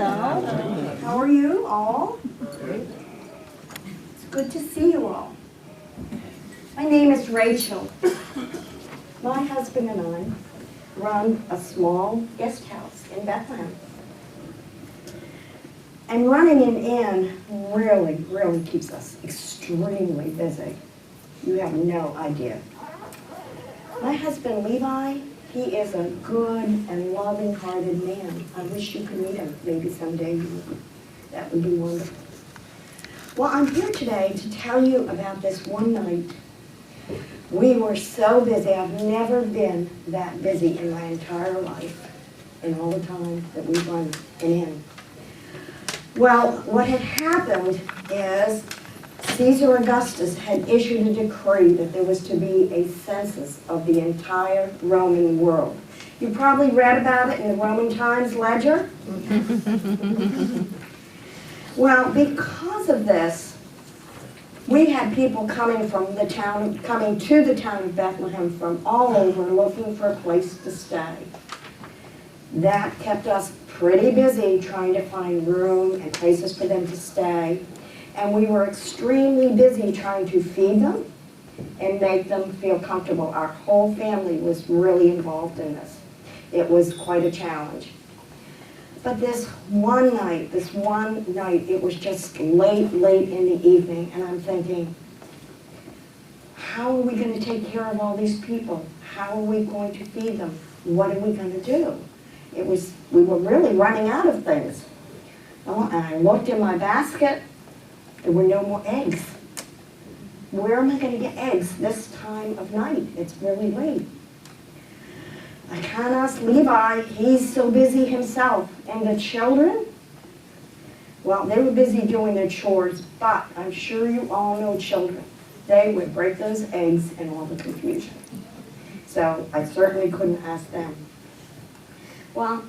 Hello. How are you all? It's good to see you all. My name is Rachel. My husband and I run a small guest house in Bethlehem. And running an inn really keeps us extremely busy. You have no idea. My husband, Levi, he is a good and loving-hearted man. I wish you could meet him. Maybe someday you would. That would be wonderful. Well, I'm here today to tell you about this one night. We were so busy. I've never been that busy in my entire life, in all the time that we've run an inn. Well, what had happened is Caesar Augustus had issued a decree that there was to be a census of the entire Roman world. You probably read about it in the Roman Times Ledger. Well, because of this, we had people coming to the town of Bethlehem from all over looking for a place to stay. That kept us pretty busy trying to find room and places for them to stay. And we were extremely busy trying to feed them and make them feel comfortable. Our whole family was really involved in this. It was quite a challenge. But this one night, it was just late in the evening, and I'm thinking, how are we going to take care of all these people? How are we going to feed them? What are we going to do? We were really running out of things. Oh, and I looked in my basket. There were no more eggs. Where am I going to get eggs this time of night? It's really late. I can't ask Levi. He's so busy himself. And the children? Well, they were busy doing their chores, but I'm sure you all know children. They would break those eggs in all the confusion. So I certainly couldn't ask them. Well,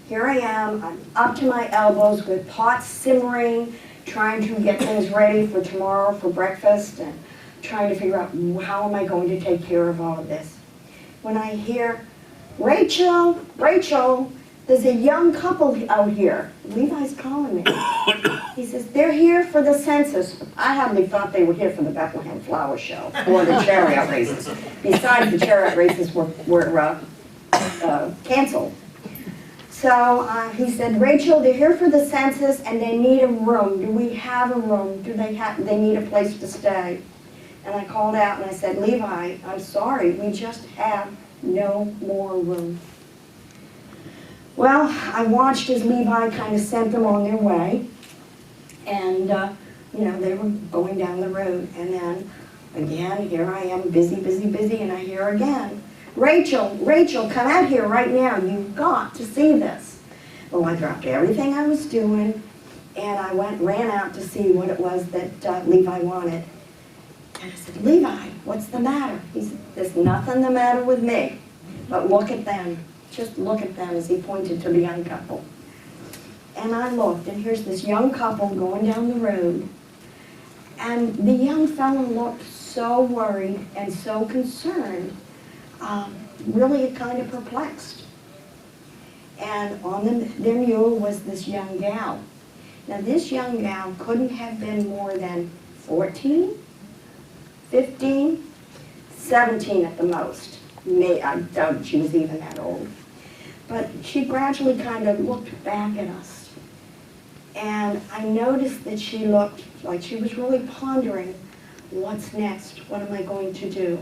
here I am. I'm up to my elbows with pots simmering, trying to get things ready for tomorrow for breakfast and trying to figure out how am I going to take care of all of this. When I hear, Rachel, there's a young couple out here. Levi's calling me. He says, they're here for the census. I hardly thought they were here for the Bethlehem Flower Show or the chariot races. Besides, the chariot races were canceled. So he said, Rachel, they're here for the census and they need a room. Do we have a room? They need a place to stay? And I called out and I said, Levi, I'm sorry, we just have no more room. Well, I watched as Levi kind of sent them on their way. And, they were going down the road. And then, again, here I am, busy, and I hear again, Rachel, come out here right now. You've got to see this. Well, I dropped everything I was doing, and I ran out to see what it was that Levi wanted. And I said, Levi, what's the matter? He said, there's nothing the matter with me, but look at them. Just look at them, as he pointed to the young couple. And I looked, and here's this young couple going down the road, and the young fellow looked so worried and so concerned, really kind of perplexed. And on their mule was this young gal. Now this young gal couldn't have been more than 14, 15, 17 at the most. I doubt she was even that old. But she gradually kind of looked back at us. And I noticed that she looked like she was really pondering, what's next? What am I going to do?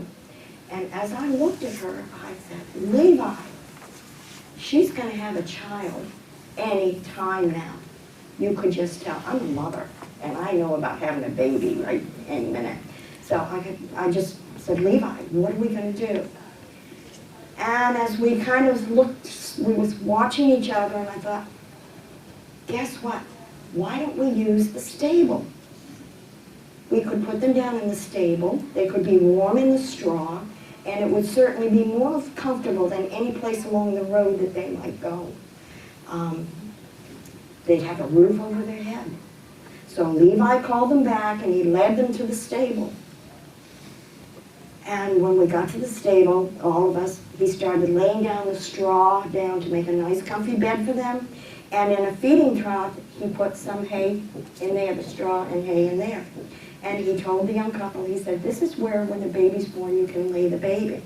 And as I looked at her, I said, Levi, she's going to have a child any time now. You could just tell. I'm a mother, and I know about having a baby right any minute. So I just said, Levi, what are we going to do? And as we kind of looked, we was watching each other, and I thought, guess what? Why don't we use the stable? We could put them down in the stable. They could be warm in the straw, and it would certainly be more comfortable than any place along the road that they might go. They'd have a roof over their head. So Levi called them back, and he led them to the stable. And when we got to the stable, all of us, he started laying down the straw down to make a nice comfy bed for them. And in a feeding trough, he put some hay in there, the straw and hay in there. And he told the young couple, he said, this is where when the baby's born, you can lay the baby.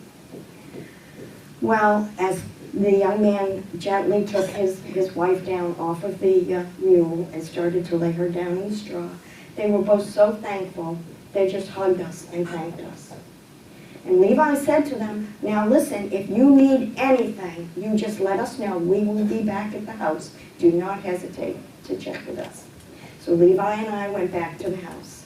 Well, as the young man gently took his wife down off of the mule and started to lay her down in the straw, they were both so thankful, they just hugged us and thanked us. And Levi said to them, now listen, if you need anything, you just let us know. We will be back at the house. Do not hesitate to check with us. So Levi and I went back to the house.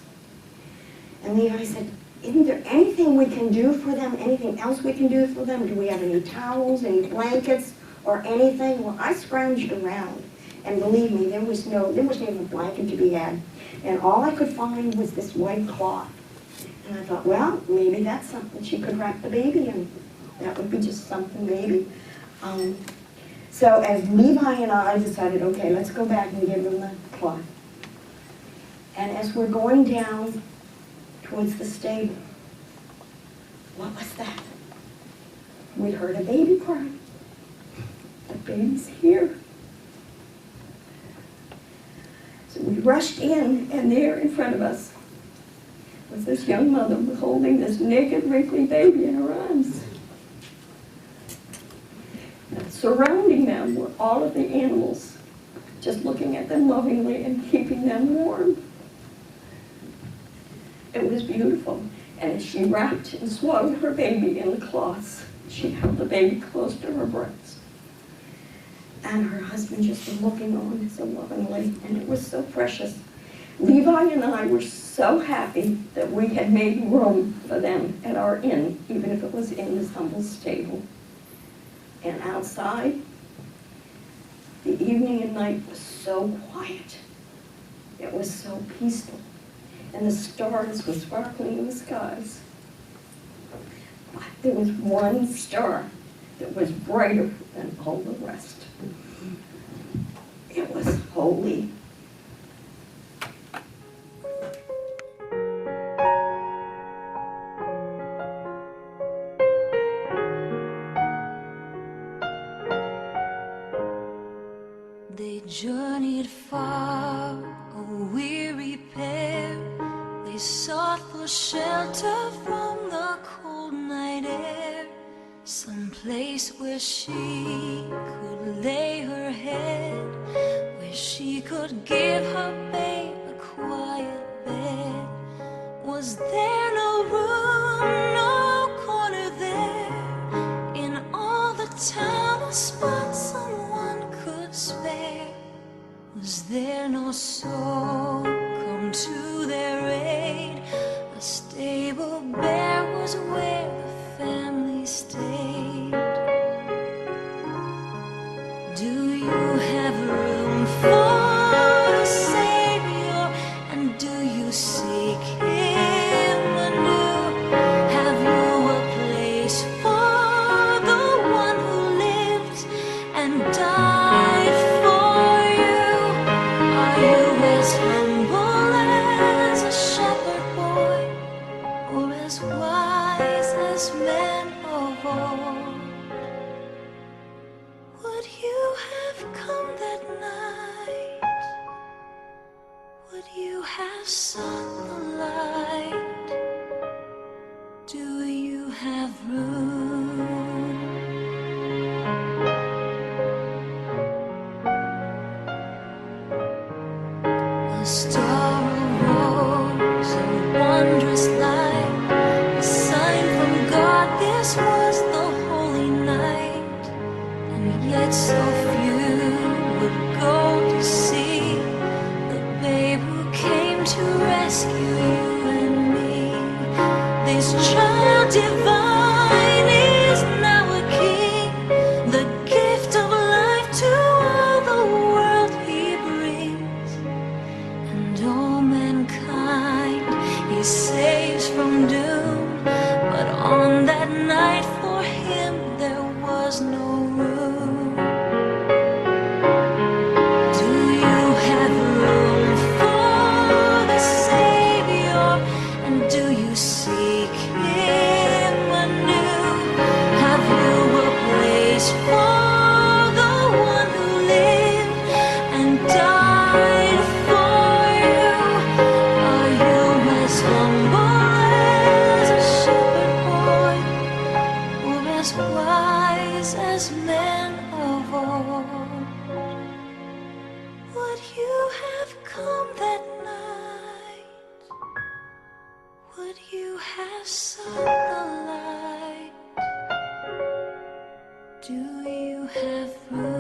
And Levi said, isn't there anything we can do for them? Anything else we can do for them? Do we have any towels, any blankets, or anything? Well, I scrounged around. And believe me, there wasn't even a blanket to be had. And all I could find was this white cloth. And I thought, well, maybe that's something she could wrap the baby in. That would be just something maybe. So as Levi and I decided, okay, let's go back and give them the cloth. And as we're going down towards the stable, what was that? We heard a baby cry. The baby's here. So we rushed in, and there in front of us was this young mother holding this naked, wrinkly baby in her arms. And surrounding them were all of the animals, just looking at them lovingly and keeping them warm. It was beautiful. And as she wrapped and swaddled her baby in the cloths, she held the baby close to her breast. And her husband just looking on so lovingly, and it was so precious. Levi and I were so happy that we had made room for them at our inn, even if it was in this humble stable. And outside, the evening and night was so quiet. It was so peaceful. And the stars were sparkling in the skies. But there was one star that was brighter than all the rest. It was holy. They journeyed far, a weary pair. They sought for shelter from the cold night air, some place where she could lay her head, where she could give her babe a quiet bed. Was there no room, no corner there, in all the town, a spot someone could spare? Was there no soul come to their aid? A stable bare was where the family stayed. Do you have room for a Savior? And do you seek Him anew? Have you a place for the one who lived and died for you? Are you as humble as a shepherd boy, or as wise as men of old? Would you have come that night? Would you have sought the light? Do you have room? A star arose, a wondrous light, a sign from God. This was the holy night, and yet so few would go to see the babe who came to rescue you and me. This child divine is now a king, the gift of life to all the world he brings. And all mankind he saves from doom, but on that night for him there was no room. Do you have room for the Savior? And do you seek Him anew? Have you a place for the one who lived Would you have sunlight? Do you have room?